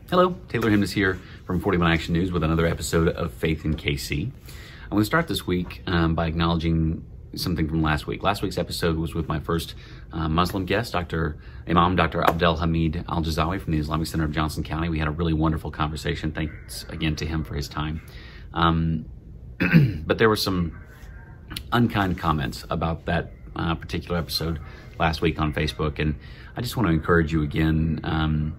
Hello, Taylor Hemness here from 41 Action News with another episode of Faith in KC. I want to start this week by acknowledging something from last week. Last week's episode was with my first Muslim guest, Imam Dr. Abdel Hamid Al-Jazawi from the Islamic Center of Johnson County. We had a really wonderful conversation. Thanks again to him for his time. But there were some unkind comments about that particular episode last week on Facebook, and I just want to encourage you again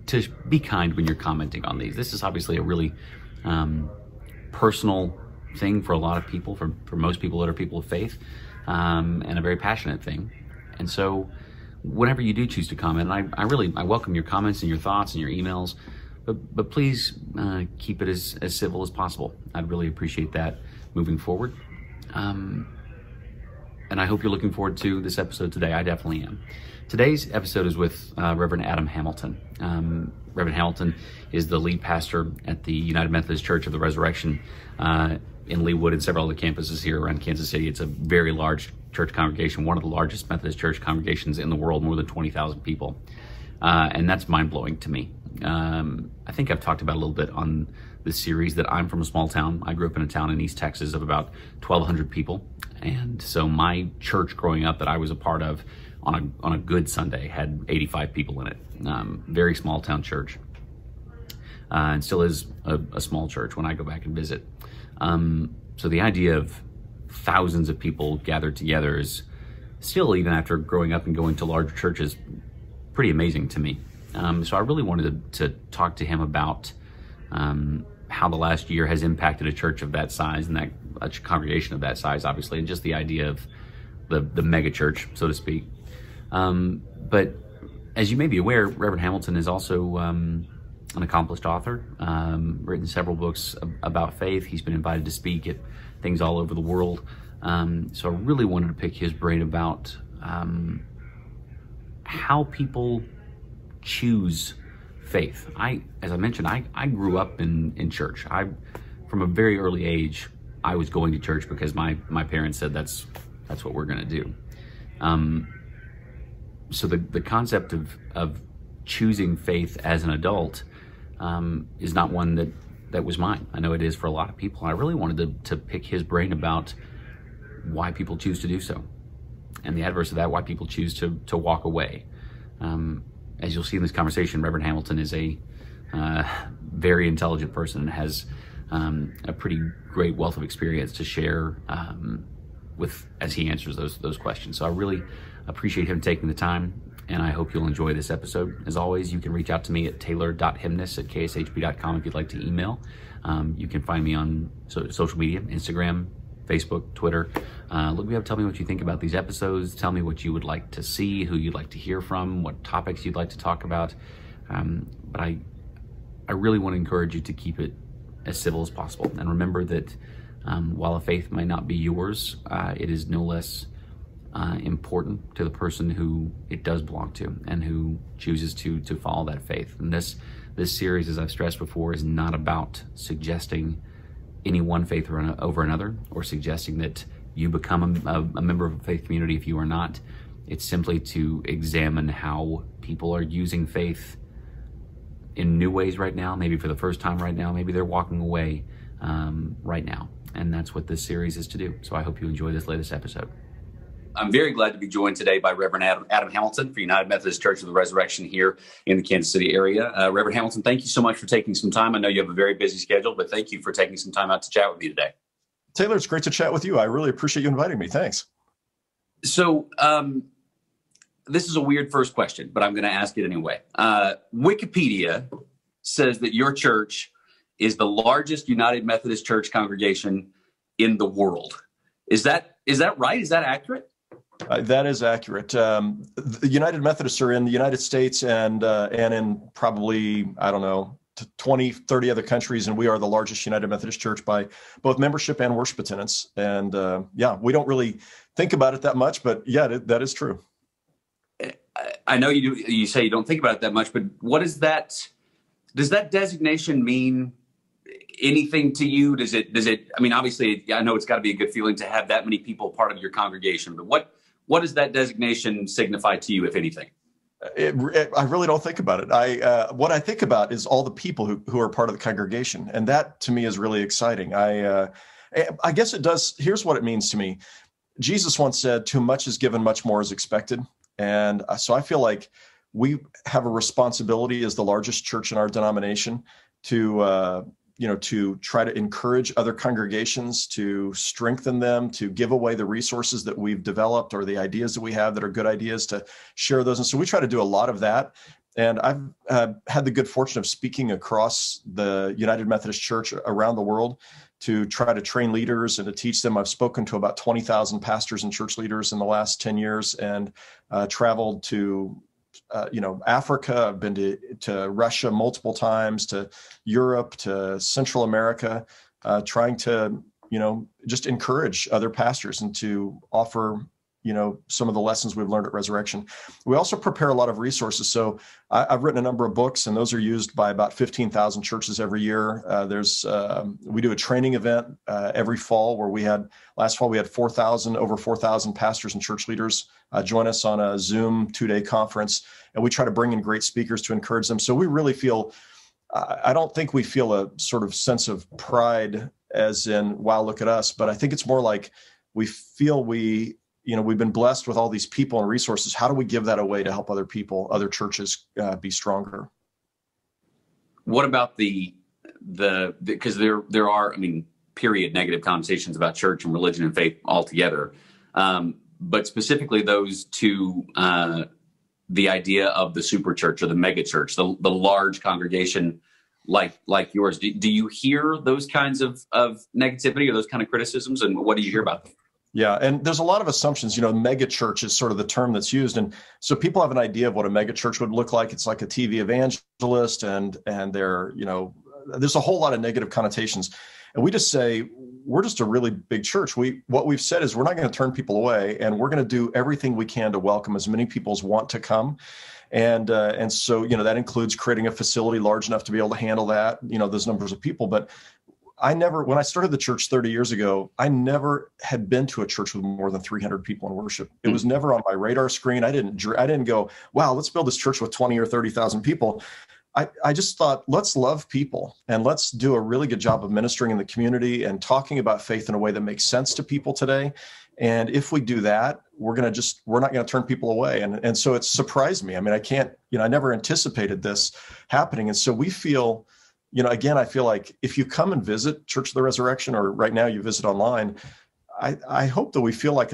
to be kind when you're commenting on these. This is obviously a really personal thing for a lot of people, for most people that are people of faith, and a very passionate thing. And so whenever you do choose to comment, I welcome your comments and your thoughts and your emails, but please keep it as civil as possible. I'd really appreciate that moving forward. And I hope you're looking forward to this episode today. I definitely am. Today's episode is with Reverend Adam Hamilton. Reverend Hamilton is the lead pastor at the United Methodist Church of the Resurrection in Leawood and several other campuses here around Kansas City. It's a very large church congregation, one of the largest Methodist church congregations in the world, more than 20,000 people. And that's mind-blowing to me. I think I've talked about a little bit on this series that I'm from a small town. I grew up in a town in East Texas of about 1,200 people. And so my church growing up that I was a part of on a good Sunday had 85 people in it. Very small town church. And still is a small church when I go back and visit. So the idea of thousands of people gathered together is still, even after growing up and going to larger churches, pretty amazing to me. So I really wanted to talk to him about how the last year has impacted a church of that size and a congregation of that size, obviously, and just the idea of the megachurch, so to speak. But as you may be aware, Reverend Hamilton is also an accomplished author, written several books about faith. He's been invited to speak at things all over the world. So I really wanted to pick his brain about how people choose faith. As I mentioned, I grew up in church. From a very early age, I was going to church because my parents said that's what we're going to do. So the concept of choosing faith as an adult is not one that was mine. I know it is for a lot of people. I really wanted to pick his brain about why people choose to do so, and the adverse of that, why people choose to walk away. As you'll see in this conversation, Reverend Hamilton is a very intelligent person and has a pretty great wealth of experience to share with as he answers those questions. So I really appreciate him taking the time, and I hope you'll enjoy this episode. As always, you can reach out to me at taylor.hemness@kshb.com if you'd like to email. You can find me on social media, Instagram, Facebook, Twitter. Look me up, tell me what you think about these episodes, tell me what you would like to see, who you'd like to hear from, what topics you'd like to talk about. But I really want to encourage you to keep it as civil as possible. And remember that while a faith may not be yours, it is no less important to the person who it does belong to and who chooses to follow that faith. And this series, as I've stressed before, is not about suggesting any one faith over another, or suggesting that you become a member of a faith community if you are not. It's simply to examine how people are using faith in new ways right now, maybe for the first time right now, maybe they're walking away right now. And that's what this series is to do. So I hope you enjoy this latest episode. I'm very glad to be joined today by Reverend Adam Hamilton for United Methodist Church of the Resurrection here in the Kansas City area. Reverend Hamilton, thank you so much for taking some time. I know you have a very busy schedule, but thank you for taking some time out to chat with me today. Taylor, it's great to chat with you. I really appreciate you inviting me. Thanks. So this is a weird first question, but I'm going to ask it anyway. Wikipedia says that your church is the largest United Methodist Church congregation in the world. Is that right? Is that accurate? That is accurate. The United Methodists are in the United States and in probably, 20, 30 other countries, and we are the largest United Methodist Church by both membership and worship attendance. And we don't really think about it that much, but yeah, that is true. I know you do. You say you don't think about it that much, but what is that? Does that designation mean anything to you? Does it? I mean, obviously, I know it's got to be a good feeling to have that many people part of your congregation. But what does that designation signify to you, if anything? I really don't think about it. What I think about is all the people who are part of the congregation, and that to me is really exciting. I guess it does. Here's what it means to me. Jesus once said, "Too much is given, much more is expected," and so I feel like we have a responsibility as the largest church in our denomination to to try to encourage other congregations, to strengthen them, to give away the resources that we've developed or the ideas that we have that are good ideas, to share those. And so we try to do a lot of that. And I've had the good fortune of speaking across the United Methodist Church around the world to try to train leaders and to teach them. I've spoken to about 20,000 pastors and church leaders in the last 10 years and traveled to Africa. I've been to Russia multiple times, to Europe, to Central America, trying to, just encourage other pastors and to offer, some of the lessons we've learned at Resurrection. We also prepare a lot of resources. So I've written a number of books, and those are used by about 15,000 churches every year. We do a training event every fall where last fall we had over 4,000 pastors and church leaders join us on a Zoom 2-day conference, and we try to bring in great speakers to encourage them. So we really feel, I don't think we feel a sort of sense of pride as in, wow, look at us, but I think it's more like we feel we've been blessed with all these people and resources. How do we give that away to help other people, other churches be stronger? What about because there are, period, negative connotations about church and religion and faith altogether. But specifically those to the idea of the superchurch or the megachurch, the large congregation like yours. Do you hear those kinds of negativity or those kind of criticisms? And what do you hear about them? Yeah, and there's a lot of assumptions. Megachurch is sort of the term that's used, and so people have an idea of what a megachurch would look like. It's like a TV evangelist, and they're there's a whole lot of negative connotations. And we just say we're just a really big church. What we've said is we're not going to turn people away, and we're going to do everything we can to welcome as many people as want to come. And so that includes creating a facility large enough to be able to handle that, those numbers of people. But when I started the church 30 years ago, I never had been to a church with more than 300 people in worship. It was never on my radar screen. I didn't go, wow, let's build this church with 20 or 30,000 people. I just thought, let's love people and let's do a really good job of ministering in the community and talking about faith in a way that makes sense to people today. And if we do that, we're not going to turn people away. And so it surprised me. I never anticipated this happening. And so we feel, again, I feel like if you come and visit Church of the Resurrection, or right now you visit online, I hope that we feel like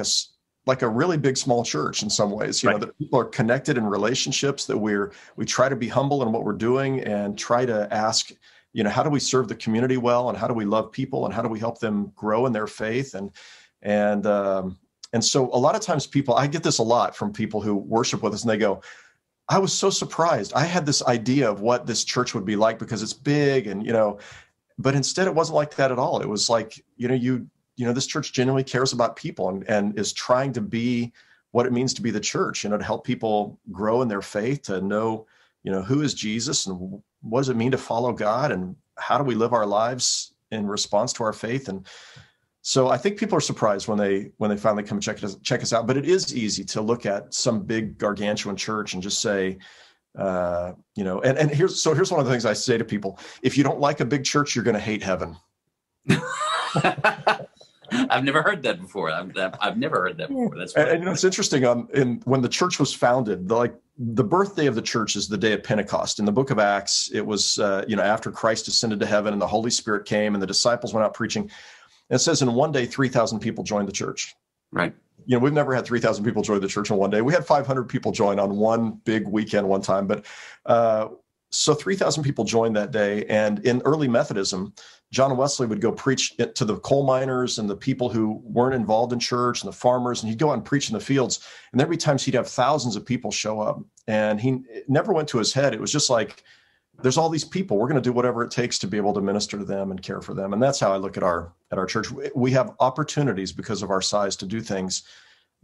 a really big, small church in some ways, right. That people are connected in relationships, that we try to be humble in what we're doing and try to ask, how do we serve the community well, and how do we love people, and how do we help them grow in their faith? And so a lot of times I get this a lot from people who worship with us, and they go, I was so surprised. I had this idea of what this church would be like because it's big, and, but instead it wasn't like that at all. It was like, this church genuinely cares about people and is trying to be what it means to be the church, to help people grow in their faith, to know, who is Jesus and what does it mean to follow God, and how do we live our lives in response to our faith. And so I think people are surprised when they finally come check us out. But it is easy to look at some big gargantuan church and just say, and here's one of the things I say to people: if you don't like a big church, you're going to hate heaven. I've never heard that before. I've never heard that before. That's funny. And it's interesting. When the church was founded, the birthday of the church is the day of Pentecost. In the book of Acts, it was after Christ ascended to heaven and the Holy Spirit came and the disciples went out preaching. And it says in one day 3,000 people joined the church. Right. We've never had 3,000 people join the church in one day. We had 500 people join on one big weekend one time, but so 3,000 people joined that day. And in early Methodism, John Wesley would go preach to the coal miners and the people who weren't involved in church and the farmers, and he'd go out and preach in the fields. And there'd be times he'd have thousands of people show up, and it never went to his head. It was just like, there's all these people. We're going to do whatever it takes to be able to minister to them and care for them. And that's how I look at our church. We have opportunities because of our size to do things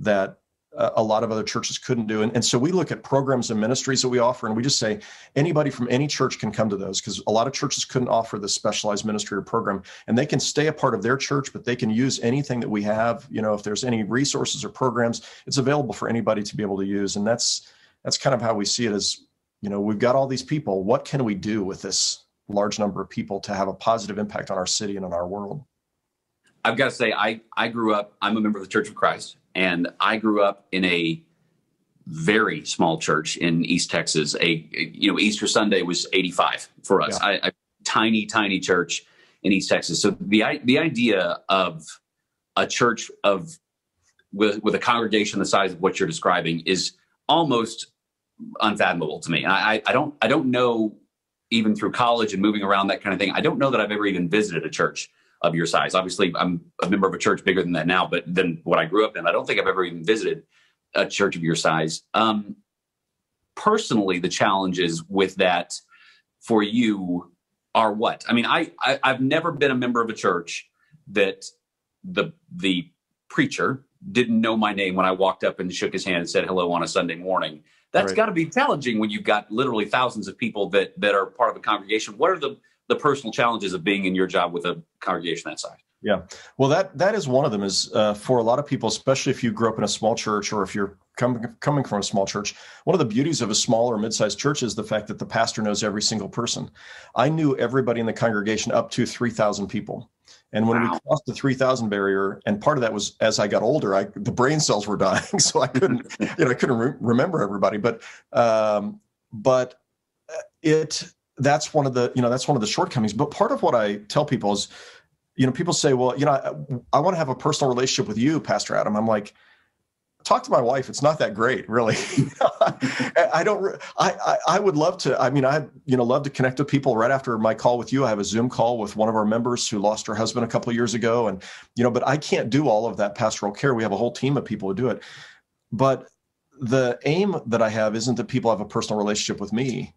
that a lot of other churches couldn't do. And so we look at programs and ministries that we offer, and we just say anybody from any church can come to those, because a lot of churches couldn't offer the specialized ministry or program, and they can stay a part of their church, but they can use anything that we have. If there's any resources or programs, it's available for anybody to be able to use. And that's that's kind of how we see it as, we've got all these people. What can we do with this large number of people to have a positive impact on our city and on our world? I've got to say, I grew up, I'm a member of the Church of Christ, and I grew up in a very small church in East Texas. Easter Sunday was 85 for us. Yeah. A tiny church in East Texas. So the idea of a church with a congregation the size of what you're describing is almost unfathomable to me. And I don't know, even through college and moving around, that kind of thing, I don't know that I've ever even visited a church of your size. Obviously, I'm a member of a church bigger than that now, but than what I grew up in, I don't think I've ever even visited a church of your size. Personally, the challenges with that for you are what? I mean, I've never been a member of a church that the preacher didn't know my name when I walked up and shook his hand and said hello on a Sunday morning. That's got to be challenging when you've got literally thousands of people that are part of a congregation. What are the personal challenges of being in your job with a congregation that size? Yeah, well, that is one of them. Is for a lot of people, especially if you grew up in a small church or if you're coming from a small church, one of the beauties of a small or mid-sized church is the fact that the pastor knows every single person. I knew everybody in the congregation up to 3,000 people. And when we crossed the 3,000 barrier, and part of that was as I got older, the brain cells were dying, so I couldn't, remember everybody. But that's one of the shortcomings. But part of what I tell people is, people say, well, I want to have a personal relationship with you, Pastor Adam. I'm like, talk to my wife. It's not that great, really. I would love to. I mean, love to connect with people. Right after my call with you, I have a Zoom call with one of our members who lost her husband a couple of years ago. And, but I can't do all of that pastoral care. We have a whole team of people who do it. But the aim that I have isn't that people have a personal relationship with me.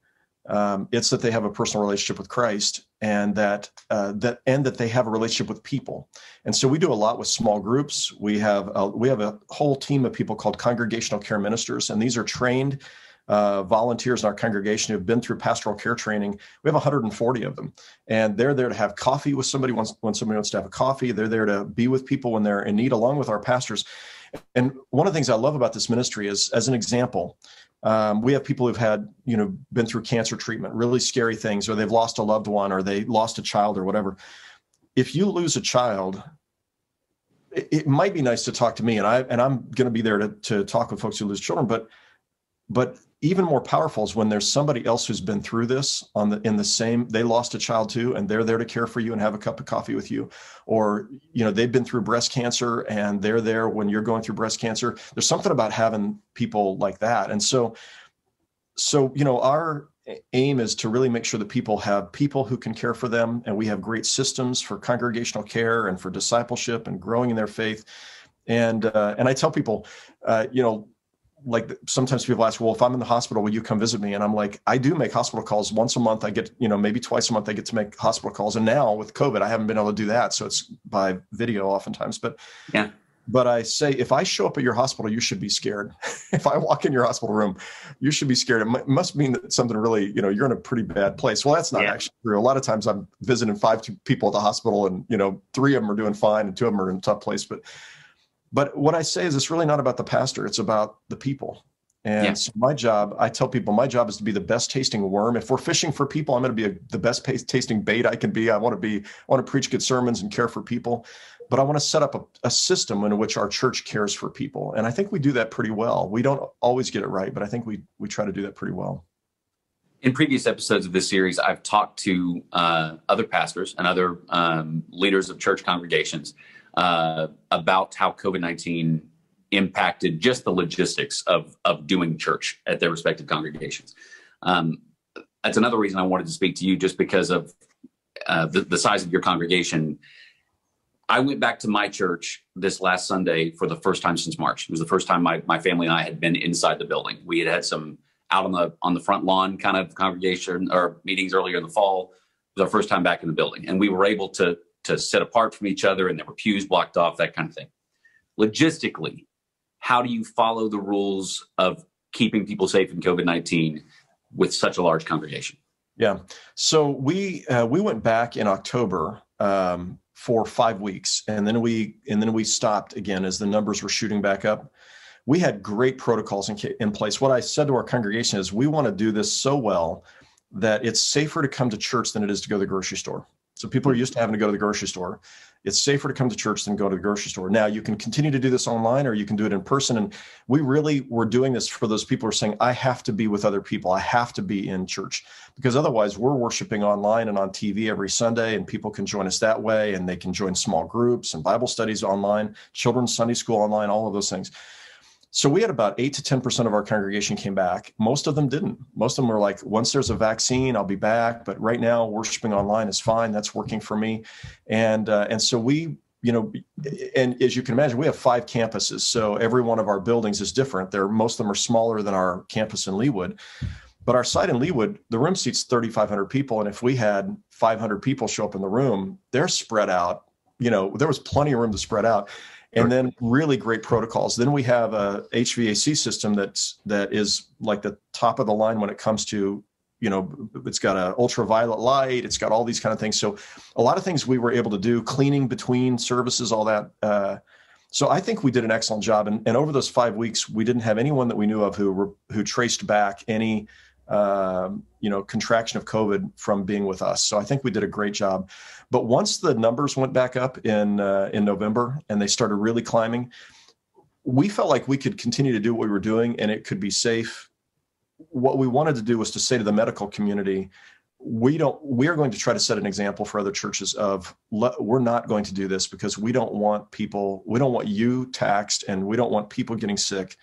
It's that they have a personal relationship with Christ, and that they have a relationship with people. And so we do a lot with small groups. We have a whole team of people called congregational care ministers, and these are trained volunteers in our congregation who've been through pastoral care training. We have 140 of them, and they're there to have coffee with somebody when somebody wants to have a coffee. They're there to be with people when they're in need, along with our pastors. And one of the things I love about this ministry is, as an example, we have people who've had, been through cancer treatment, really scary things, or they've lost a loved one, or they lost a child or whatever. If you lose a child, it might be nice to talk to me, and I'm going to be there to talk with folks who lose children. But even more powerful is when there's somebody else who's been through this they lost a child too, and they're there to care for you and have a cup of coffee with you. Or, they've been through breast cancer and they're there when you're going through breast cancer. There's something about having people like that. And so, our aim is to really make sure that people have people who can care for them. And we have great systems for congregational care and for discipleship and growing in their faith. And I tell people, like sometimes people ask, well, if I'm in the hospital, will you come visit me? And I'm like, I do make hospital calls once a month. I get, maybe twice a month I get to make hospital calls. And now with COVID, I haven't been able to do that. So it's by video oftentimes, but I say, if I show up at your hospital, you should be scared. If I walk in your hospital room, you should be scared. It must mean that something really, you're in a pretty bad place. Well, that's not actually true. A lot of times I'm visiting 5 people at the hospital, and, 3 of them are doing fine and 2 of them are in a tough place. But what I say is, it's really not about the pastor. It's about the people. And so my job, I tell people, my job is to be the best tasting worm. If we're fishing for people, I'm going to be the best tasting bait I can be. I want to preach good sermons and care for people. But I want to set up a system in which our church cares for people. And I think we do that pretty well. We don't always get it right, but I think we try to do that pretty well. In previous episodes of this series, I've talked to other pastors and other leaders of church congregations about how COVID-19 impacted just the logistics of doing church at their respective congregations. That's another reason I wanted to speak to you, just because of the size of your congregation. I went back to my church this last Sunday for the first time since March. It was the first time my family and I had been inside the building. We had some out on the front lawn kind of congregation or meetings earlier in the fall. It was our first time back in the building, and we were able to sit apart from each other, and there were pews blocked off, that kind of thing. Logistically, how do you follow the rules of keeping people safe in COVID-19 with such a large congregation? Yeah. So we went back in October for 5 weeks, and then we stopped again as the numbers were shooting back up. we had great protocols in place. What I said to our congregation is, we want to do this so well that it's safer to come to church than it is to go to the grocery store. So people are used to having to go to the grocery store. It's safer to come to church than go to the grocery store. Now, you can continue to do this online, or you can do it in person. And we really were doing this for those people who are saying, I have to be with other people. I have to be in church, because otherwise we're worshiping online and on TV every Sunday, and people can join us that way, and they can join small groups and Bible studies online, children's Sunday school online, all of those things. So we had about 8 to 10% of our congregation came back. Most of them didn't. Most of them were like, once there's a vaccine, I'll be back. But right now, worshiping online is fine. That's working for me. And so we, and as you can imagine, we have 5 campuses. So every one of our buildings is different. Most of them are smaller than our campus in Leawood. But our site in Leawood, the room seats 3,500 people. And if we had 500 people show up in the room, they're spread out. There was plenty of room to spread out. And then really great protocols. Then we have a HVAC system that is like the top of the line when it comes to, it's got an ultraviolet light. It's got all these kind of things. So a lot of things we were able to do, cleaning between services, all that. So I think we did an excellent job. And over those 5 weeks, we didn't have anyone that we knew of who traced back any contraction of COVID from being with us. So I think we did a great job. But once the numbers went back up in November and they started really climbing, we felt like we could continue to do what we were doing and it could be safe. What we wanted to do was to say to the medical community, we are going to try to set an example for other churches of, we're not going to do this because we don't want you taxed, and we don't want people getting sick,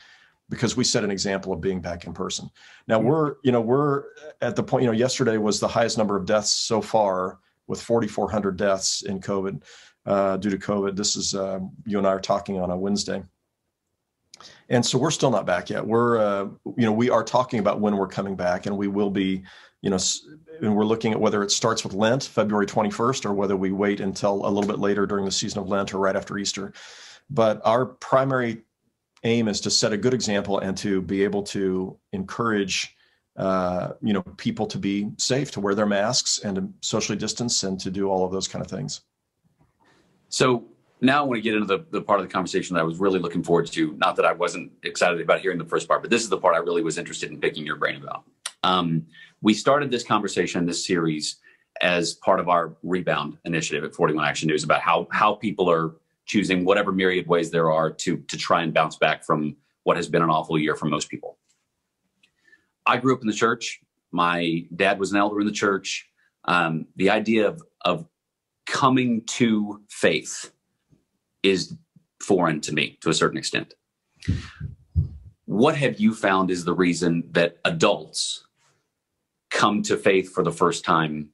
because we set an example of being back in person. Now we're at the point, yesterday was the highest number of deaths so far, with 4,400 deaths in COVID, due to COVID. This is, you and I are talking on a Wednesday. And so we're still not back yet. We are talking about when we're coming back, and we will be, and we're looking at whether it starts with Lent, February 21st, or whether we wait until a little bit later during the season of Lent or right after Easter. But our primary aim is to set a good example and to be able to encourage people to be safe, to wear their masks and to socially distance and to do all of those kind of things. So now I want to get into the part of the conversation that I was really looking forward to. Not that I wasn't excited about hearing the first part, but this is the part I really was interested in picking your brain about. We started this conversation, this series, as part of our Rebound initiative at 41 Action News, about how people are choosing whatever myriad ways there are to try and bounce back from what has been an awful year for most people. I grew up in the church. My dad was an elder in the church. The idea of coming to faith is foreign to me to a certain extent. What have you found is the reason that adults come to faith for the first time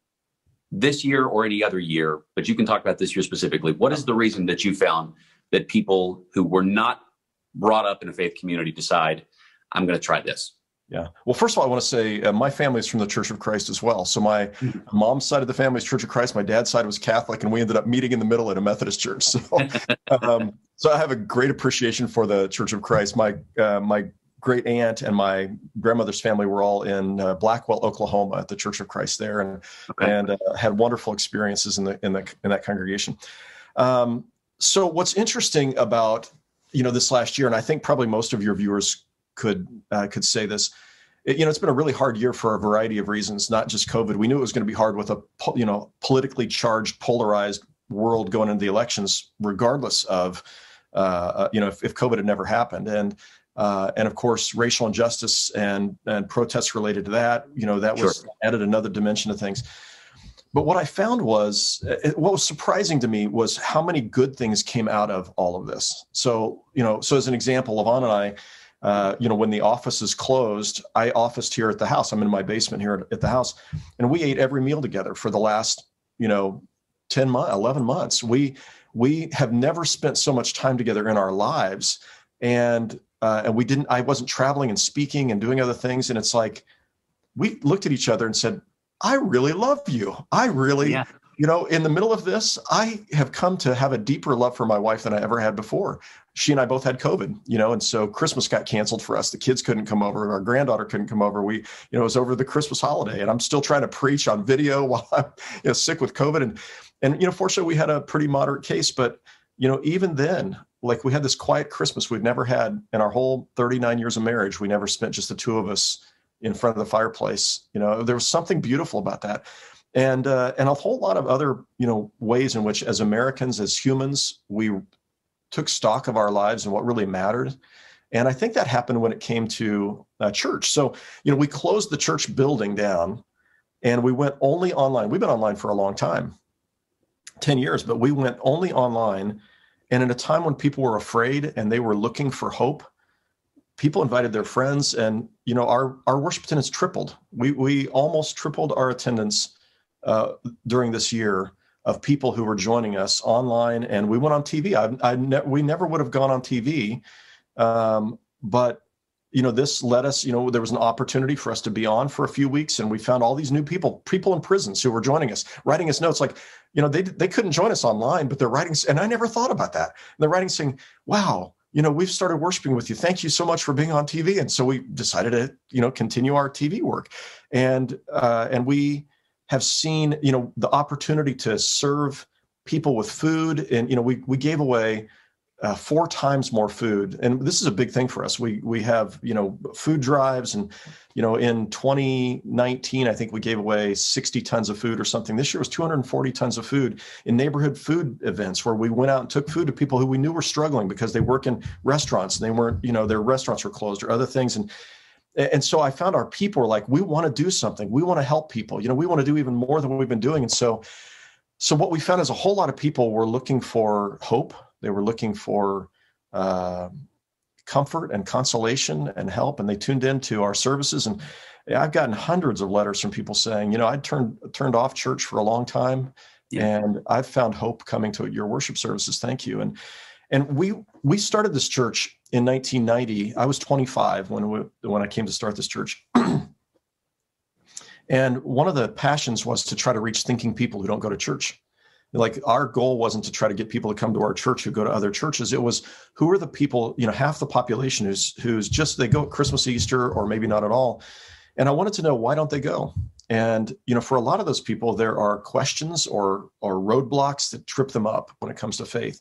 this year or any other year, but you can talk about this year specifically? What is the reason that you found that people who were not brought up in a faith community decide, I'm going to try this? Yeah. Well, first of all, I want to say my family is from the Church of Christ as well. So my mom's side of the family is Church of Christ. My dad's side was Catholic, and we ended up meeting in the middle at a Methodist church. So, so I have a great appreciation for the Church of Christ. My great aunt and my grandmother's family were all in Blackwell, Oklahoma, at the Church of Christ there, and had wonderful experiences in that congregation. So what's interesting about this last year, and I think probably most of your viewers could say this, it's been a really hard year for a variety of reasons, not just COVID. We knew it was going to be hard with a politically charged, polarized world going into the elections, regardless of if COVID had never happened, and of course racial injustice and protests related to that. That was added another dimension of things. But what I found was, what was surprising to me was how many good things came out of all of this. So as an example, Levon and I, when the office is closed, I officed here at the house. I'm in my basement here at the house, and we ate every meal together for the last, 11 months. We have never spent so much time together in our lives. And I wasn't traveling and speaking and doing other things. And it's like, we looked at each other and said, I really love you. I really, in the middle of this, I have come to have a deeper love for my wife than I ever had before. She and I both had COVID, and so Christmas got canceled for us. The kids couldn't come over. Our granddaughter couldn't come over. It was over the Christmas holiday, and I'm still trying to preach on video while I'm sick with COVID. And fortunately we had a pretty moderate case, but even then like we had this quiet Christmas we've never had in our whole 39 years of marriage. We never spent just the two of us in front of the fireplace. There was something beautiful about that. And a whole lot of other, ways in which as Americans, as humans, we took stock of our lives and what really mattered. And I think that happened when it came to church. So, we closed the church building down and we went only online. We've been online for a long time, 10 years, but we went only online. And in a time when people were afraid and they were looking for hope, people invited their friends, and our worship attendance tripled. We almost tripled our attendance during this year of people who were joining us online, and we went on TV. We never would have gone on TV, but this led us. There was an opportunity for us to be on for a few weeks, and we found all these new people in prisons who were joining us, writing us notes like, they couldn't join us online, but they're writing, and I never thought about that. And they're writing saying, "Wow, we've started worshiping with you. Thank you so much for being on TV." And so we decided to, continue our TV work, and we have seen, the opportunity to serve people with food, and we gave away 4 times more food, and this is a big thing for us. We have food drives, and in 2019, I think we gave away 60 tons of food or something. This year was 240 tons of food in neighborhood food events where we went out and took food to people who we knew were struggling because they work in restaurants and they weren't, their restaurants were closed or other things. And so I found our people were like, we want to do something. We want to help people. We want to do even more than we've been doing. And so what we found is a whole lot of people were looking for hope. They were looking for comfort and consolation and help, and they tuned into our services. And I've gotten hundreds of letters from people saying, I'd turned off church for a long time, and I've found hope coming to your worship services. Thank you. And we started this church in 1990. I was 25 when I came to start this church. And one of the passions was to try to reach thinking people who don't go to church. Like, our goal wasn't to try to get people to come to our church who go to other churches. It was, who are the people, half the population who's just, they go at Christmas, Easter, or maybe not at all. And I wanted to know, why don't they go? And, for a lot of those people, there are questions or roadblocks that trip them up when it comes to faith.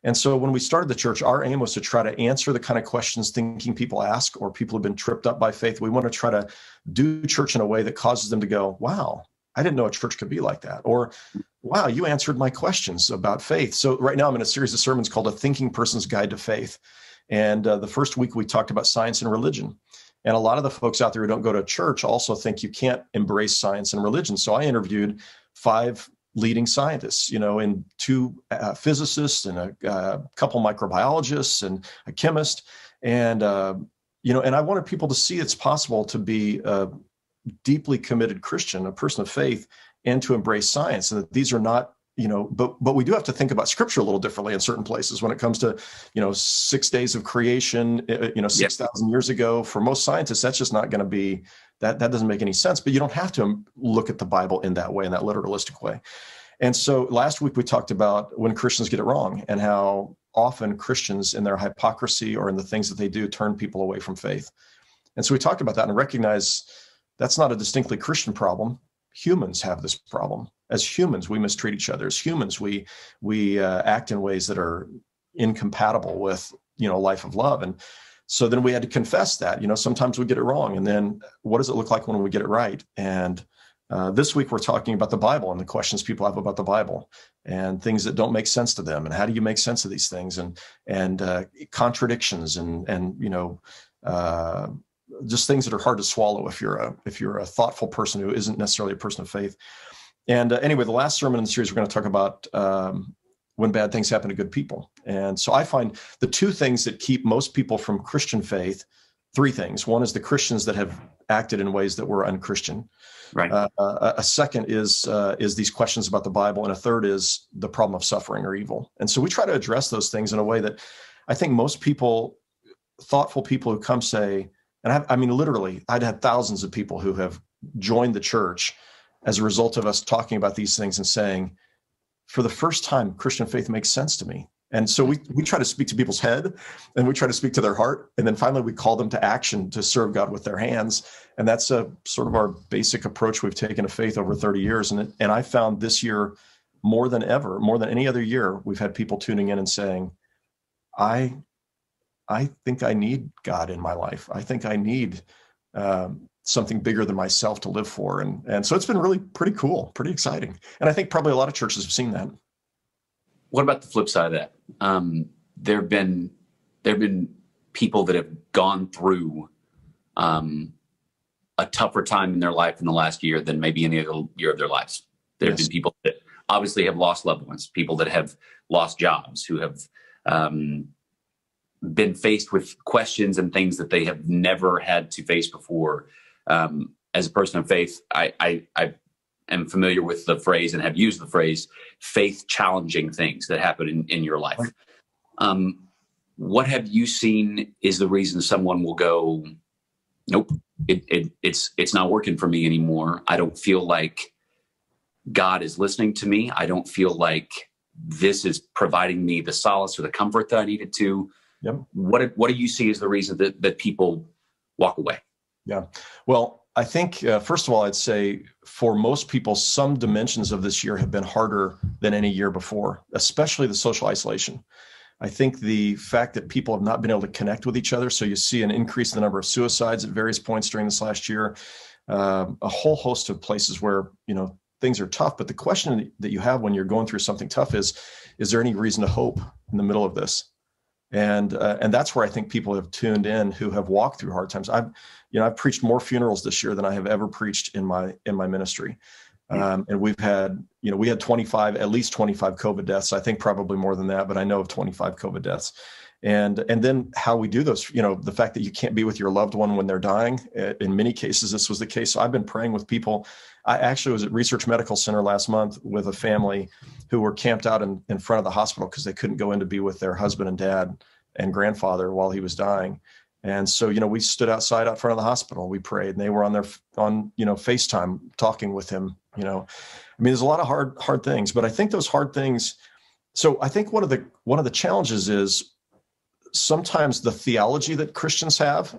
And so when we started the church, our aim was to try to answer the kind of questions thinking people ask, or people have been tripped up by faith. We want to try to do church in a way that causes them to go, wow, I didn't know a church could be like that. Or, wow, you answered my questions about faith. So right now I'm in a series of sermons called A Thinking Person's Guide to Faith. And the first week we talked about science and religion. And a lot of the folks out there who don't go to church also think you can't embrace science and religion. So I interviewed 5 leading scientists, and 2 physicists and a couple microbiologists and a chemist. And, and I wanted people to see it's possible to be a deeply committed Christian, a person of faith, and to embrace science. And that these are not, but we do have to think about scripture a little differently in certain places when it comes to, 6 days of creation, 6,000 years ago. For most scientists, that's just not going to be, that doesn't make any sense. But you don't have to look at the Bible in that way, in that literalistic way. And so last week we talked about when Christians get it wrong, and how often Christians in their hypocrisy or in the things that they do turn people away from faith. And so we talked about that and recognize that's not a distinctly Christian problem. Humans have this problem. As humans, we mistreat each other. As humans, we act in ways that are incompatible with, life of love. And so then we had to confess that, sometimes we get it wrong. And then what does it look like when we get it right? And this week we're talking about the Bible and the questions people have about the Bible and things that don't make sense to them. And how do you make sense of these things, and contradictions and just things that are hard to swallow if you're a thoughtful person who isn't necessarily a person of faith. And anyway, the last sermon in the series, we're going to talk about when bad things happen to good people. And so I find the 2 things that keep most people from Christian faith, 3 things. One is the Christians that have acted in ways that were unchristian. Right. A second is these questions about the Bible, and a third is the problem of suffering or evil. And so we try to address those things in a way that I think most people, thoughtful people who come say, and I mean, literally, I'd had thousands of people who have joined the church as a result of us talking about these things and saying, for the first time, Christian faith makes sense to me. And so we try to speak to people's head, and we try to speak to their heart. And then finally, we call them to action to serve God with their hands. And that's a sort of our basic approach we've taken to faith over 30 years. And I found this year, more than ever, more than any other year, we've had people tuning in and saying, I think I need God in my life. I think I need something bigger than myself to live for. And so it's been really pretty cool, pretty exciting. And I think probably a lot of churches have seen that. What about the flip side of that? There have been people that have gone through a tougher time in their life in the last year than maybe any other year of their lives. There have been people that obviously have lost loved ones, people that have lost jobs, who have been faced with questions and things that they have never had to face before. As a person of faith, I am familiar with the phrase and have used the phrase faith challenging things that happen in your life. What have you seen is the reason someone will go, nope, it's not working for me anymore. I don't feel like God is listening to me. I don't feel like this is providing me the solace or the comfort that I needed to. Yep. What do you see as the reason that people walk away? Yeah. Well, I think, first of all, I'd say for most people, some dimensions of this year have been harder than any year before, especially the social isolation. I think the fact that people have not been able to connect with each other. So you see an increase in the number of suicides at various points during this last year, a whole host of places where, things are tough. But the question that you have when you're going through something tough is there any reason to hope in the middle of this? And that's where I think people have tuned in who have walked through hard times. I've preached more funerals this year than I have ever preached in my ministry. And we've had, we had at least 25 COVID deaths. I think probably more than that, but I know of 25 COVID deaths. And then how we do those, the fact that you can't be with your loved one when they're dying. In many cases, this was the case. So I've been praying with people. I actually was at Research Medical Center last month with a family who were camped out in front of the hospital because they couldn't go in to be with their husband and dad and grandfather while he was dying. And so, we stood out front of the hospital. We prayed, and they were on FaceTime talking with him. There's a lot of hard things, but I think those hard things. So I think one of the challenges is sometimes the theology that Christians have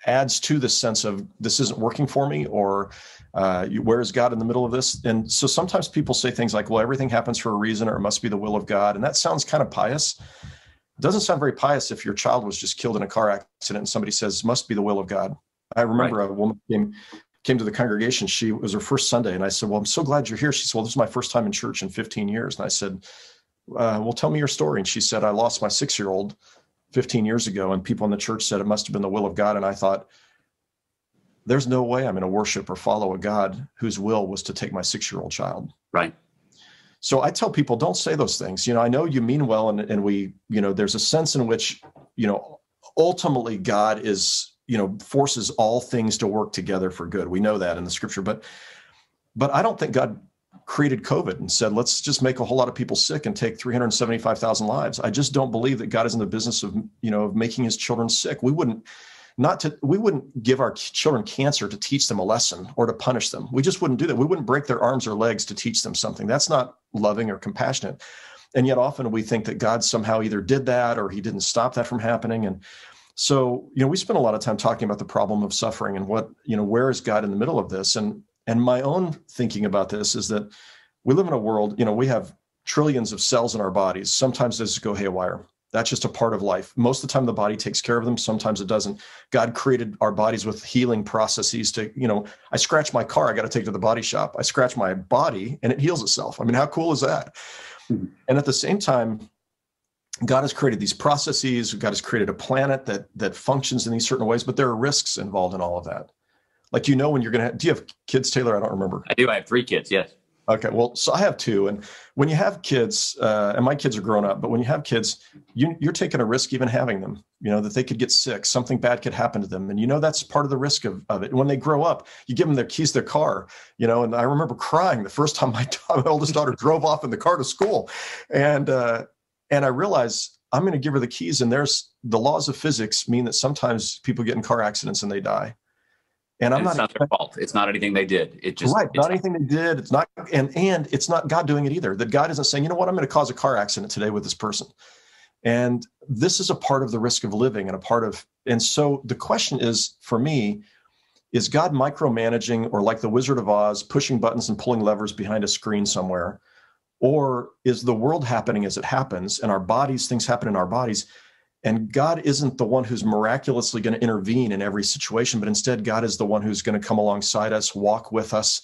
adds to the sense of this isn't working for me, or where is God in the middle of this? And so sometimes people say things like, well, everything happens for a reason, or it must be the will of God. And that sounds kind of pious. It doesn't sound very pious if your child was just killed in a car accident and somebody says, must be the will of God. I remember a woman came to the congregation. It was her first Sunday. And I said, well, I'm so glad you're here. She said, well, this is my first time in church in 15 years. And I said, well, tell me your story. And she said, I lost my 6-year-old 15 years ago. And people in the church said it must have been the will of God. And I thought, there's no way I'm going to worship or follow a God whose will was to take my 6-year-old child. Right. So I tell people, don't say those things. I know you mean well. And we, there's a sense in which, ultimately God is, forces all things to work together for good. We know that in the scripture, but I don't think God created COVID and said, let's just make a whole lot of people sick and take 375,000 lives. I just don't believe that God is in the business of, of making his children sick. We wouldn't give our children cancer to teach them a lesson or to punish them. We just wouldn't do that. We wouldn't break their arms or legs to teach them something. That's not loving or compassionate. And yet often we think that God somehow either did that or he didn't stop that from happening. And so, we spend a lot of time talking about the problem of suffering and what, where is God in the middle of this? And my own thinking about this is that we live in a world, we have trillions of cells in our bodies. Sometimes those go haywire. That's just a part of life. Most of the time the body takes care of them. Sometimes it doesn't. God created our bodies with healing processes to, I scratch my car, I got to take it to the body shop. I scratch my body and it heals itself. How cool is that? Mm-hmm. And at the same time, God has created these processes. God has created a planet that functions in these certain ways, but there are risks involved in all of that. Like, when you're going to, do you have kids, Taylor? I don't remember. I do. I have 3 kids. Yes. Okay. Well, so I have 2. And when you have kids, and my kids are grown up, but when you have kids, you're taking a risk even having them, that they could get sick, something bad could happen to them. And, that's part of the risk of it. When they grow up, you give them their keys to their car, and I remember crying the first time my oldest daughter drove off in the car to school. And I realized I'm going to give her the keys. And there's the laws of physics mean that sometimes people get in car accidents and they die. And it's not their fault. It's not anything they did. Not anything they did. It's not, and it's not God doing it either. That God isn't saying, I'm going to cause a car accident today with this person. And this is a part of the risk of living and so the question is, for me, is God micromanaging, or like the Wizard of Oz, pushing buttons and pulling levers behind a screen somewhere? Or is the world happening as it happens, and our bodies, things happen in our bodies, and God isn't the one who's miraculously going to intervene in every situation, but instead God is the one who's going to come alongside us, walk with us,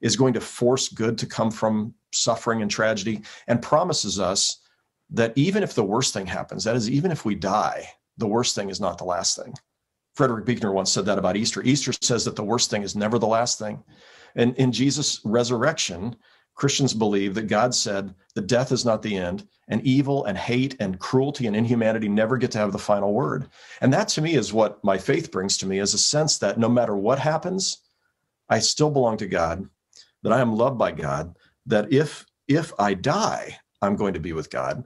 is going to force good to come from suffering and tragedy, and promises us that even if the worst thing happens, that is, even if we die, the worst thing is not the last thing. Frederick Buechner once said that about Easter. Easter says that the worst thing is never the last thing. And in Jesus' resurrection, Christians believe that God said that death is not the end, and evil and hate and cruelty and inhumanity never get to have the final word. And that to me is what my faith brings to me, is a sense that no matter what happens, I still belong to God, that I am loved by God, that if I die, I'm going to be with God.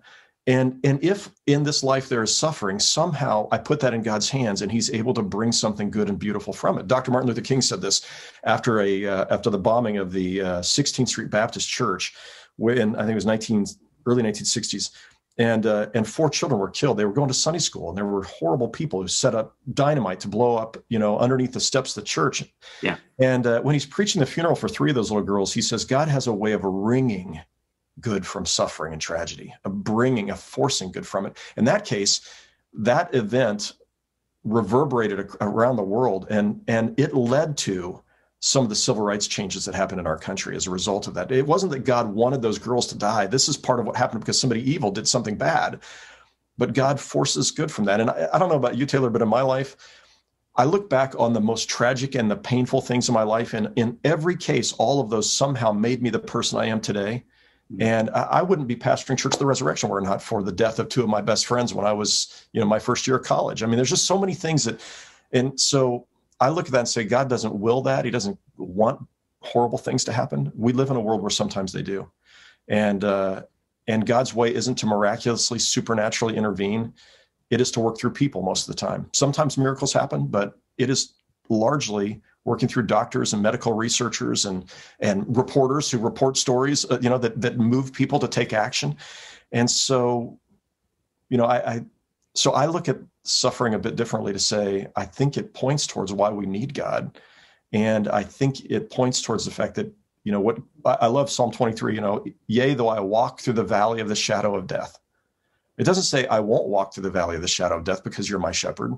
And if in this life there is suffering, somehow I put that in God's hands and he's able to bring something good and beautiful from it. Dr. Martin Luther King said this after the bombing of the 16th Street Baptist Church, when I think it was early 1960s, and 4 children were killed. They were going to Sunday school, and there were horrible people who set up dynamite to blow up, underneath the steps of the church. Yeah. And when he's preaching the funeral for 3 of those little girls, he says, God has a way of wringing good from suffering and tragedy, of forcing good from it. In that case, that event reverberated around the world, and it led to some of the civil rights changes that happened in our country as a result of that. It wasn't that God wanted those girls to die. This is part of what happened because somebody evil did something bad, but God forces good from that. And I don't know about you, Taylor, but in my life, I look back on the most tragic and the painful things in my life, and in every case, all of those somehow made me the person I am today. And I wouldn't be pastoring Church of the Resurrection were it not for the death of 2 of my best friends when I was, my first year of college. I mean, there's just so many things and so I look at that and say, God doesn't will that. He doesn't want horrible things to happen. We live in a world where sometimes they do. And God's way isn't to miraculously, supernaturally intervene. It is to work through people most of the time. Sometimes miracles happen, but it is largely working through doctors and medical researchers and reporters who report stories, that move people to take action. And so, I look at suffering a bit differently to say, I think it points towards why we need God. And I think it points towards the fact that, what I love Psalm 23, yea, though I walk through the valley of the shadow of death. It doesn't say I won't walk through the valley of the shadow of death because you're my shepherd.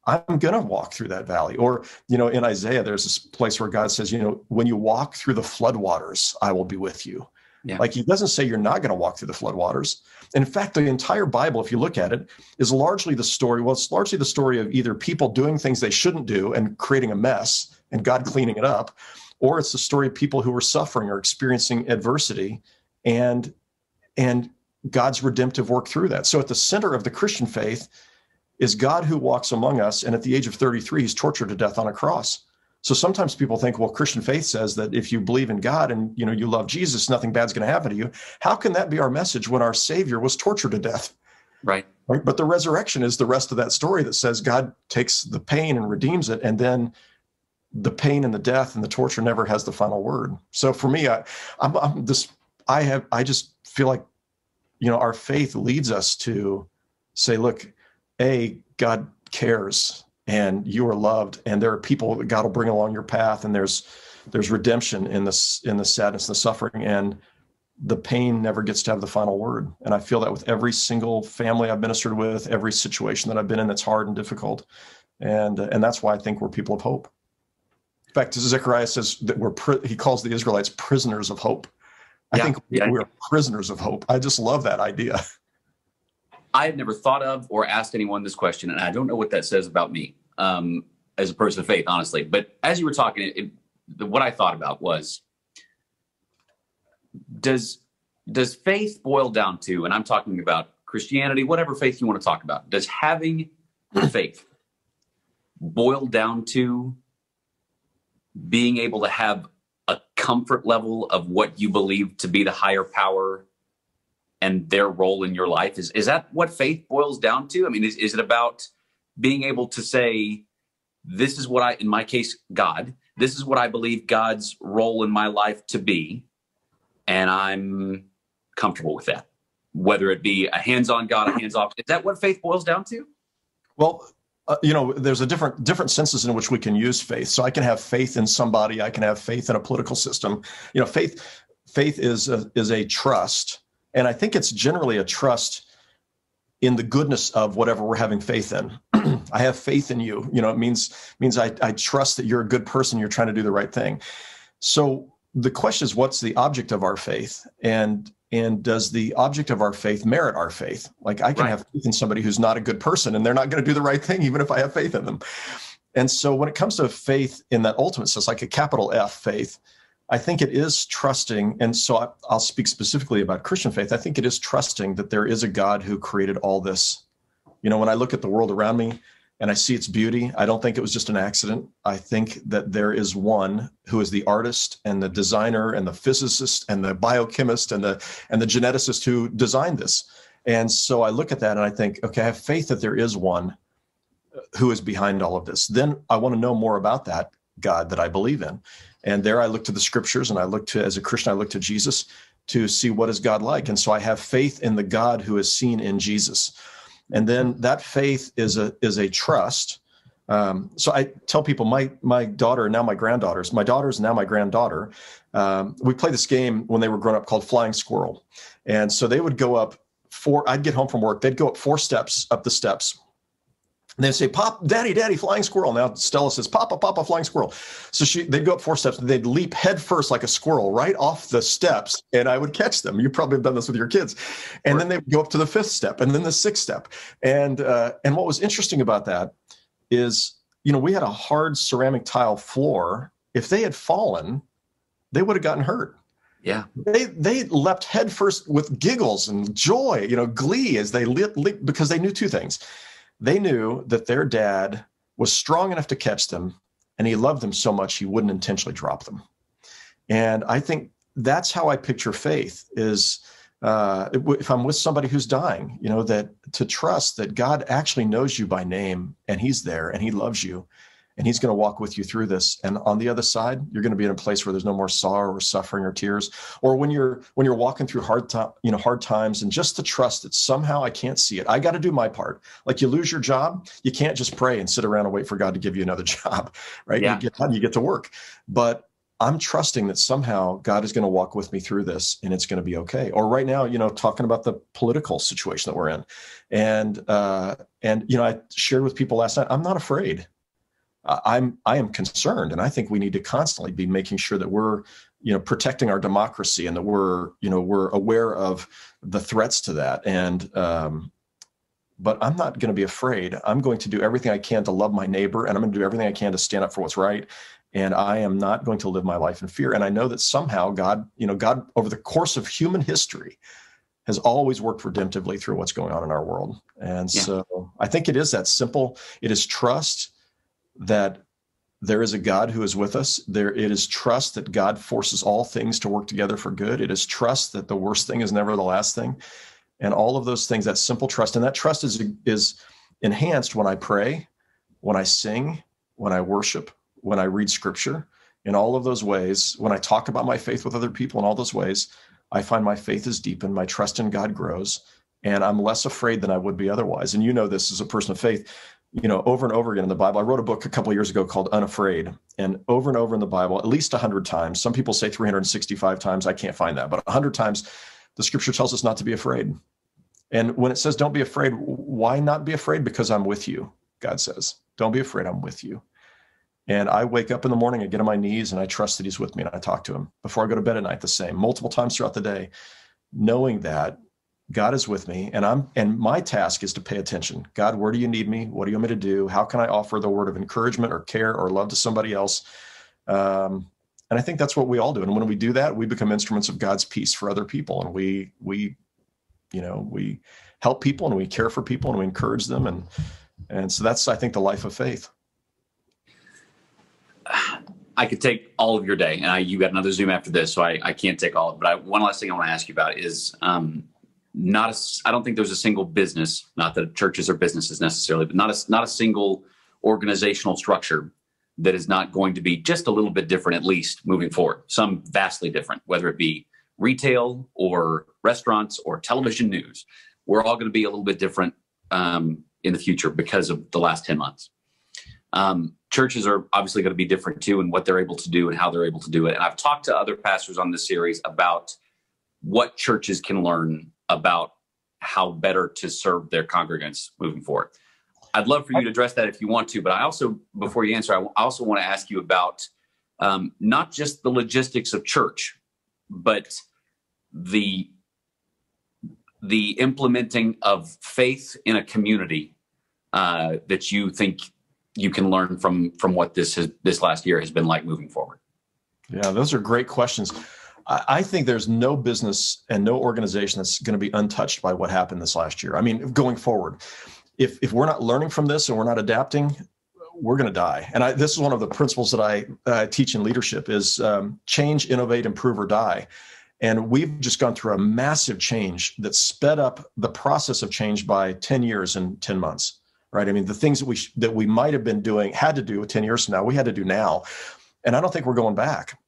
I'm going to walk through that valley. Or, in Isaiah, there's this place where God says, when you walk through the floodwaters, I will be with you. Yeah. Like he doesn't say you're not going to walk through the floodwaters. In fact, the entire Bible, if you look at it, is largely the story. Well, it's largely the story of either people doing things they shouldn't do and creating a mess and God cleaning it up, or it's the story of people who are suffering or experiencing adversity and God's redemptive work through that. So at the center of the Christian faith is God who walks among us. And at the age of 33, he's tortured to death on a cross. So sometimes people think, well, Christian faith says that if you believe in God and, you love Jesus, nothing bad's going to happen to you. How can that be our message when our Savior was tortured to death? Right. But the resurrection is the rest of that story that says God takes the pain and redeems it. And then the pain and the death and the torture never has the final word. So for me, I just feel like, our faith leads us to say, look, God cares and you are loved, and there are people that God will bring along your path, and there's redemption in the sadness, the suffering, and the pain never gets to have the final word. And I feel that with every single family I've ministered with, every situation that I've been in that's hard and difficult. And that's why I think we're people of hope. In fact, Zechariah says that he calls the Israelites prisoners of hope. I think we're prisoners of hope. I just love that idea. I had never thought of or asked anyone this question, and I don't know what that says about me as a person of faith, honestly. But as you were talking, what I thought about was, does faith boil down to, and I'm talking about Christianity, whatever faith you want to talk about, does having faith boil down to being able to have a comfort level of what you believe to be the higher power and their role in your life? Is that what faith boils down to? I mean, is it about being able to say, this is what in my case, God, this is what I believe God's role in my life to be, and I'm comfortable with that, whether it be a hands-on God, a hands-off. Is that what faith boils down to? Well, there's a different senses in which we can use faith. So I can have faith in somebody. I can have faith in a political system. faith is a trust, and I think it's generally a trust in the goodness of whatever we're having faith in. I have faith in you. You know, it means I trust that you're a good person. You're trying to do the right thing. So the question is, what's the object of our faith? And does the object of our faith merit our faith? Like, I can have faith in somebody who's not a good person, and they're not going to do the right thing, even if I have faith in them. And so when it comes to faith in that ultimate sense, like a capital F faith, I think it is trusting. And so I'll speak specifically about Christian faith. I think it is trusting that there is a God who created all this. You know, when I look at the world around me and I see its beauty, I don't think it was just an accident. I think that there is one who is the artist and the designer and the physicist and the biochemist and the geneticist who designed this. And so I look at that and I think, okay, I have faith that there is one who is behind all of this. Then I want to know more about that God that I believe in. And there I look to the scriptures, and as a Christian, I look to Jesus to see what is God like. And so I have faith in the God who is seen in Jesus. And then that faith is a trust. So I tell people, my daughter and now my granddaughters, my daughter's now my granddaughter, we play this game when they were growing up called Flying Squirrel. And so they would go up I'd get home from work, they'd go up 4 steps up the steps. And they'd say, Pop, Daddy, flying squirrel. Now Stella says, Papa, flying squirrel. So they'd go up 4 steps, and they'd leap head first like a squirrel right off the steps, and I would catch them. You probably have done this with your kids. And then they would go up to the 5th step, and then the 6th step. And what was interesting about that is, you know, we had a hard ceramic tile floor. If they had fallen, they would have gotten hurt. Yeah. They leapt head first with giggles and joy, you know, glee as they leaped, because they knew 2 things. They knew that their dad was strong enough to catch them, and he loved them so much he wouldn't intentionally drop them. And I think that's how I picture faith is, if I'm with somebody who's dying, you know, that to trust that God actually knows you by name, and he's there and he loves you, and he's going to walk with you through this. And on the other side, you're going to be in a place where there's no more sorrow or suffering or tears. Or when you're walking through hard times, and just to trust that somehow I can't see it. I got to do my part. Like, you lose your job, you can't just pray and sit around and wait for God to give you another job, right? Yeah. You get to work. But I'm trusting that somehow God is going to walk with me through this, and it's going to be okay. Or right now, you know, talking about the political situation that we're in. And you know, I shared with people last night, I'm not afraid. I am concerned, and I think we need to constantly be making sure that we're, you know, protecting our democracy, and that we're aware of the threats to that. And but I'm not going to be afraid. I'm going to do everything I can to love my neighbor, and I'm going to do everything I can to stand up for what's right. And I am not going to live my life in fear. And I know that somehow God over the course of human history has always worked redemptively through what's going on in our world. And so I think it is that simple. It is trust that there is a God who is with us. It is trust that God forces all things to work together for good. It is trust that the worst thing is never the last thing. And all of those things, that simple trust. And that trust is enhanced when I pray, when I sing, when I worship, when I read scripture. In all of those ways, when I talk about my faith with other people, in all those ways, I find my faith is deepened, my trust in God grows, and I'm less afraid than I would be otherwise. And you know this as a person of faith. You know, over and over again in the Bible, I wrote a book a couple of years ago called Unafraid, and over in the Bible, at least 100 times, some people say 365 times, I can't find that, but 100 times, the scripture tells us not to be afraid. And when it says, don't be afraid, why not be afraid? Because I'm with you, God says. Don't be afraid, I'm with you. And I wake up in the morning, I get on my knees, and I trust that he's with me, and I talk to him. Before I go to bed at night, the same, multiple times throughout the day, knowing that God is with me, and my task is to pay attention. God, where do you need me? What do you want me to do? How can I offer the word of encouragement or care or love to somebody else? And I think that's what we all do. And when we do that, we become instruments of God's peace for other people. And we help people, and we care for people, and we encourage them. And so that's, I think, the life of faith. I could take all of your day, and you got another Zoom after this, so I can't take all of it. But one last thing I want to ask you about is, I don't think there's a single business, not that churches are businesses necessarily, but not a single organizational structure that is not going to be just a little bit different, at least moving forward. Some vastly different, whether it be retail or restaurants or television news. We're all going to be a little bit different in the future because of the last 10 months. churches are obviously going to be different too, and what they're able to do and how they're able to do it. And I've talked to other pastors on this series about what churches can learn about how better to serve their congregants moving forward. I'd love for you to address that if you want to, but I also, before you answer, I also want to ask you about not just the logistics of church, but the implementing of faith in a community that you think you can learn from what this last year has been like moving forward. Yeah, those are great questions. I think there's no business and no organization that's going to be untouched by what happened this last year. I mean, going forward, if we're not learning from this and we're not adapting, we're going to die. And this is one of the principles that I teach in leadership is change, innovate, improve, or die. And we've just gone through a massive change that sped up the process of change by 10 years and 10 months, right? I mean, the things that we might have been doing, had to do 10 years from now, we had to do now. And I don't think we're going back.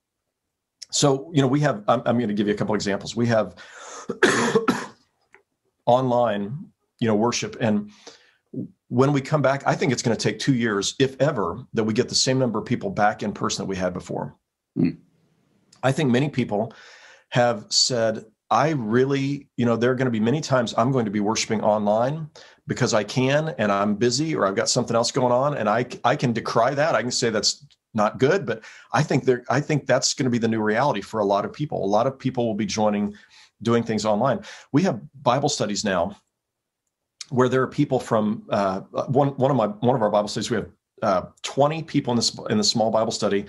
So, we have, I'm going to give you a couple examples. We have online, worship. And when we come back, I think it's going to take 2 years, if ever, that we get the same number of people back in person that we had before. I think many people have said, I really, there are going to be many times I'm going to be worshiping online because I can, and I'm busy, or I've got something else going on, and I can decry that. I can say that's not good, but I think that's going to be the new reality for a lot of people. A lot of people will be doing things online. We have Bible studies now where there are people from one of our Bible studies. We have 20 people in the small Bible study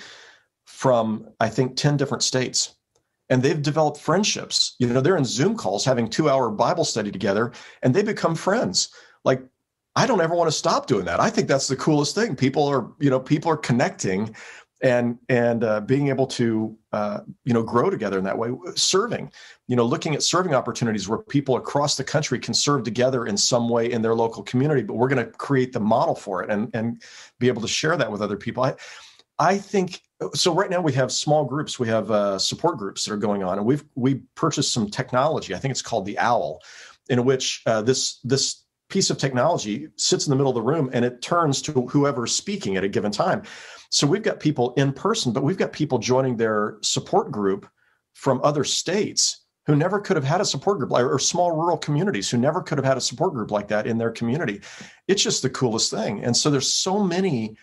from, I think, 10 different states. And they've developed friendships. They're in Zoom calls having 2-hour Bible study together, and they become friends. Like, I don't ever want to stop doing that. I think that's the coolest thing. People are connecting and being able to, grow together in that way. Serving, looking at serving opportunities where people across the country can serve together in some way in their local community, but we're going to create the model for it and be able to share that with other people. I think, so right now we have small groups. We have support groups that are going on, and we purchased some technology. I think it's called the OWL, in which this piece of technology sits in the middle of the room and it turns to whoever's speaking at a given time. So we've got people in person, but we've got people joining their support group from other states who never could have had a support group, or small rural communities who never could have had a support group like that in their community. It's just the coolest thing. And so there's so many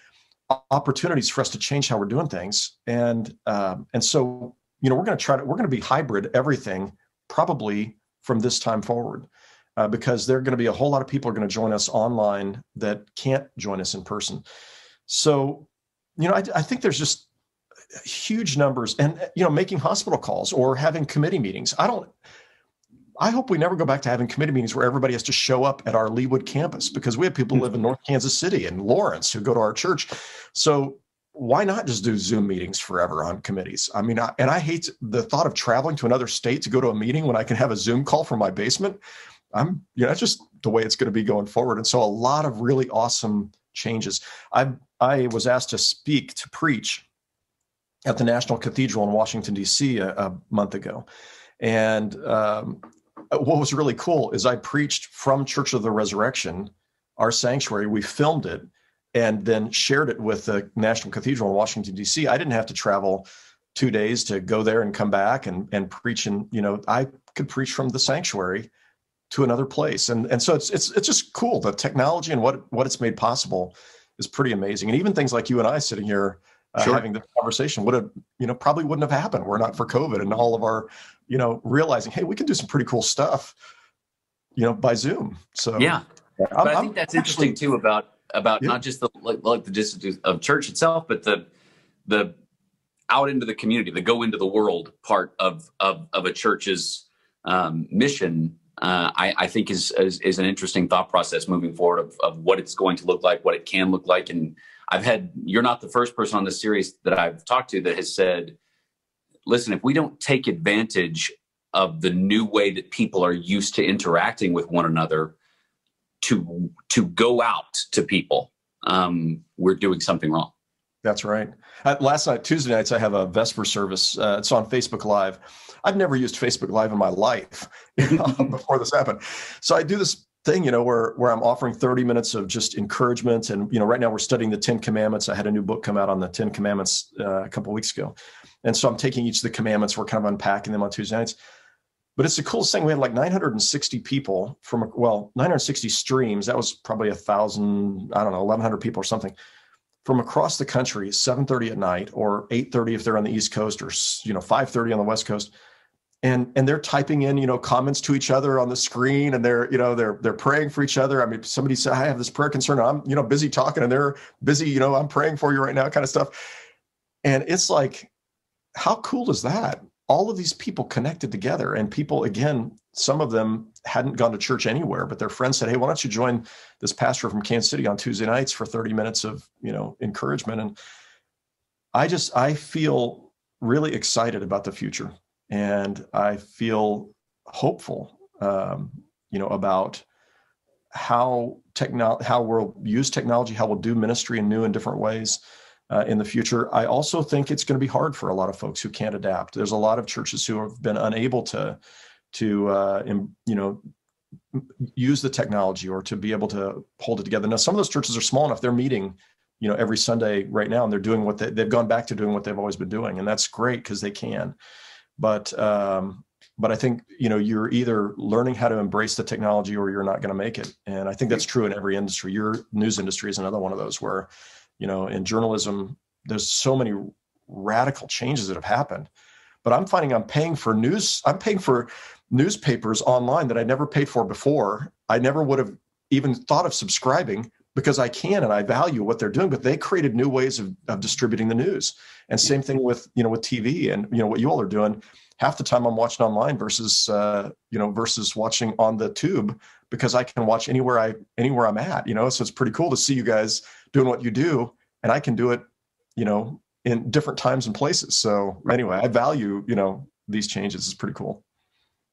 opportunities for us to change how we're doing things. And so, we're going to be hybrid everything probably from this time forward. Because there are going to be a whole lot of people are going to join us online that can't join us in person. So, I think there's just huge numbers, and, making hospital calls or having committee meetings. I hope we never go back to having committee meetings where everybody has to show up at our Leawood campus, because we have people who live in North Kansas City and Lawrence who go to our church. So why not just do Zoom meetings forever on committees? I mean, I hate the thought of traveling to another state to go to a meeting when I can have a Zoom call from my basement. That's just the way it's going to be going forward. And so a lot of really awesome changes. I was asked to preach at the National Cathedral in Washington, D.C. a month ago. And what was really cool is I preached from Church of the Resurrection, our sanctuary. We filmed it and then shared it with the National Cathedral in Washington, D.C. I didn't have to travel 2 days to go there and come back and preach. And, I could preach from the sanctuary to another place. And so it's just cool. The technology and what it's made possible is pretty amazing. And even things like you and I sitting here having this conversation probably wouldn't have happened were it not for COVID and all of our, realizing, hey, we can do some pretty cool stuff, by Zoom. So yeah, but I think that's interesting too about not just the distance of church itself, but the out into the community, the go into the world part of a church's mission. I think is an interesting thought process moving forward of what it's going to look like, what it can look like. And you're not the first person on this series that I've talked to that has said, listen, if we don't take advantage of the new way that people are used to interacting with one another to go out to people, we're doing something wrong. That's right. Last night, Tuesday nights, I have a Vesper service. It's on Facebook Live. I've never used Facebook Live in my life before this happened. So I do this thing, where I'm offering 30 minutes of just encouragement. And, right now we're studying the 10 Commandments. I had a new book come out on the 10 Commandments a couple of weeks ago. And so I'm taking each of the commandments, we're kind of unpacking them on Tuesday nights. But it's the coolest thing. We had like 960 people 960 streams. That was probably 1,000, I don't know, 1,100 people or something from across the country, 7:30 at night or 8:30 if they're on the East Coast, or 5:30 on the West Coast. And they're typing in, comments to each other on the screen, and they're praying for each other. I mean, somebody said, I have this prayer concern. I'm, busy talking, and they're busy, I'm praying for you right now, kind of stuff. And it's like, how cool is that? All of these people connected together, and people, again, some of them hadn't gone to church anywhere, but their friends said, hey, why don't you join this pastor from Kansas City on Tuesday nights for 30 minutes of, encouragement. And I feel really excited about the future. And I feel hopeful, about how we'll use technology, how we'll do ministry in new and different ways in the future. I also think it's going to be hard for a lot of folks who can't adapt. There's a lot of churches who have been unable to use the technology or to be able to hold it together. Now, some of those churches are small enough; they're meeting, every Sunday right now, and they're doing they've gone back to doing what they've always been doing, and that's great because they can. But I think, you're either learning how to embrace the technology or you're not going to make it. And I think that's true in every industry. Your news industry is another one of those where, in journalism, there's so many radical changes that have happened. But I'm finding I'm paying for newspapers online that I never paid for before. I never would have even thought of subscribing because I can and I value what they're doing, but they created new ways of distributing the news. And same thing with TV and, what you all are doing. Half the time I'm watching online versus watching on the tube, because I can watch anywhere I'm at, so it's pretty cool to see you guys doing what you do, and I can do it, in different times and places. So anyway, I value, these changes. It's pretty cool.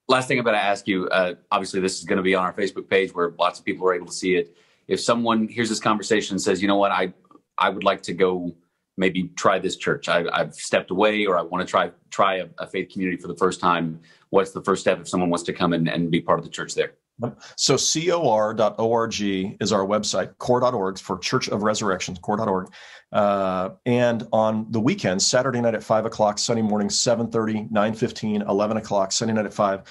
Last thing I'm going to ask you, obviously this is going to be on our Facebook page where lots of people are able to see it. If someone hears this conversation and says, you know what, I would like to go maybe try this church. I've stepped away, or I want to try a faith community for the first time. What's the first step if someone wants to come and be part of the church there? So cor.org is our website, core.org for Church of Resurrection, core.org. And on the weekends, Saturday night at 5 o'clock, Sunday morning, 7:30, 9:15, 11 o'clock, Sunday night at 5,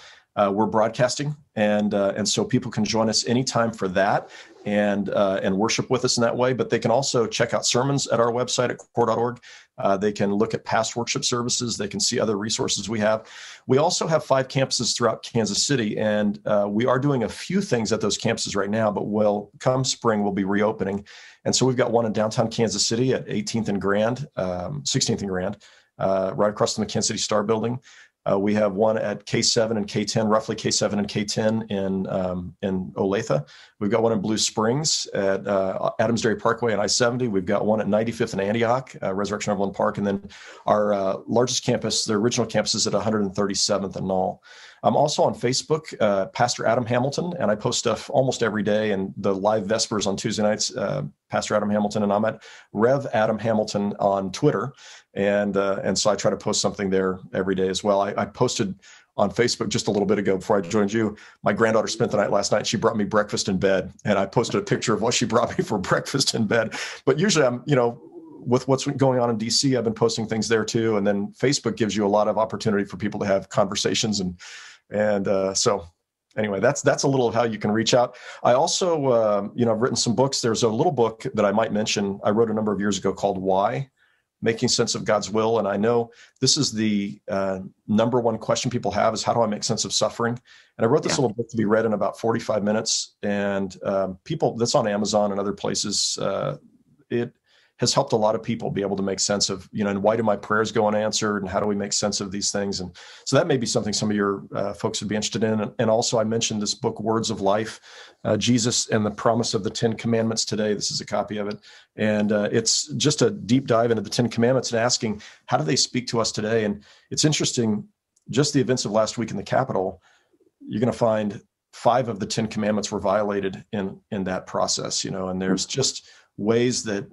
we're broadcasting. And so people can join us anytime for that and worship with us in that way. But they can also check out sermons at our website at core.org. They can look at past worship services. They can see other resources we have. We also have 5 campuses throughout Kansas City, and we are doing a few things at those campuses right now, but come spring, we'll be reopening. And so we've got one in downtown Kansas City at 18th and Grand, 16th and Grand, right across from the Kansas City Star Building. We have one at K7 and K10, roughly K7 and K10 in Olathe. We've got one in Blue Springs at Adams Dairy Parkway and I-70. We've got one at 95th and Antioch, Resurrection Overland Park. And then our largest campus, the original campus, is at 137th and Knoll. I'm also on Facebook, Pastor Adam Hamilton, and I post stuff almost every day. And the live Vespers on Tuesday nights, Pastor Adam Hamilton, and I'm at Rev Adam Hamilton on Twitter. And so I try to post something there every day as well. I posted on Facebook just a little bit ago before I joined you. My granddaughter spent the night last night. She brought me breakfast in bed, and I posted a picture of what she brought me for breakfast in bed. But usually I'm, with what's going on in DC, I've been posting things there too. And then Facebook gives you a lot of opportunity for people to have conversations. And so anyway, that's a little of how you can reach out. I also, I've written some books. There's a little book that I might mention. I wrote a number of years ago called Why? Making Sense of God's Will. And I know this is the number one question people have is, how do I make sense of suffering? And I wrote this little book to be read in about 45 minutes. And people, that's on Amazon and other places. It has helped a lot of people be able to make sense of, and why do my prayers go unanswered, and how do we make sense of these things? And so that may be something some of your folks would be interested in. And also I mentioned this book, Words of Life, Jesus and the Promise of the 10 Commandments today. This is a copy of it. And it's just a deep dive into the 10 Commandments and asking, how do they speak to us today? And it's interesting, just the events of last week in the Capitol, you're going to find 5 of the 10 Commandments were violated in that process, and there's just ways that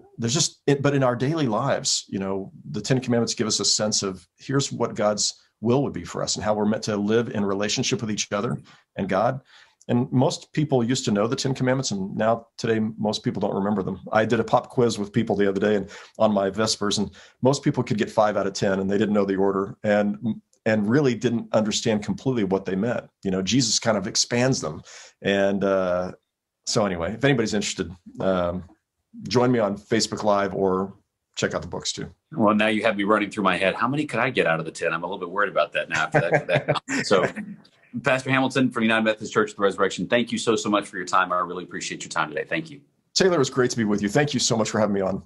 but in our daily lives, the 10 Commandments give us a sense of, here's what God's will would be for us and how we're meant to live in relationship with each other and God. And most people used to know the 10 Commandments, and now today, most people don't remember them. I did a pop quiz with people the other day and on my Vespers, and most people could get 5 out of 10, and they didn't know the order and really didn't understand completely what they meant. Jesus kind of expands them. And so anyway, if anybody's interested, join me on Facebook Live or check out the books too. Well, now you have me running through my head. How many could I get out of the 10? I'm a little bit worried about that now after that. So Pastor Hamilton from United Methodist Church of the Resurrection, thank you so much for your time. I really appreciate your time today. Thank you. Taylor, it was great to be with you. Thank you so much for having me on.